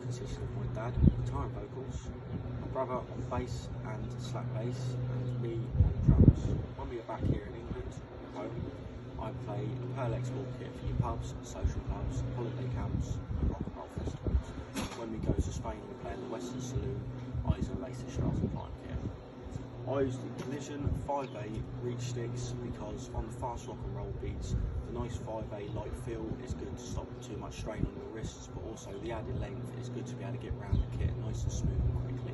consisted of my dad on guitar and vocals, my brother on bass and slap bass, and me on drums. When we are back here in England, home, I play a Pearl export kit for your pubs, social clubs, holiday camps and rock and roll festivals. When we go to Spain and play in the Western Saloon, I use a laser Strathclyde kit. I use the Collision 5A reach sticks because on the fast rock and roll beats, the nice 5A light feel is good to stop too much strain on your wrists, but also the added length is good to be able to get around the kit nice and smooth and quickly.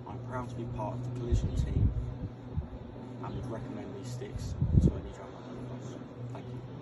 I'm proud to be part of the Collision team and would recommend these sticks to any drummer. Thank you.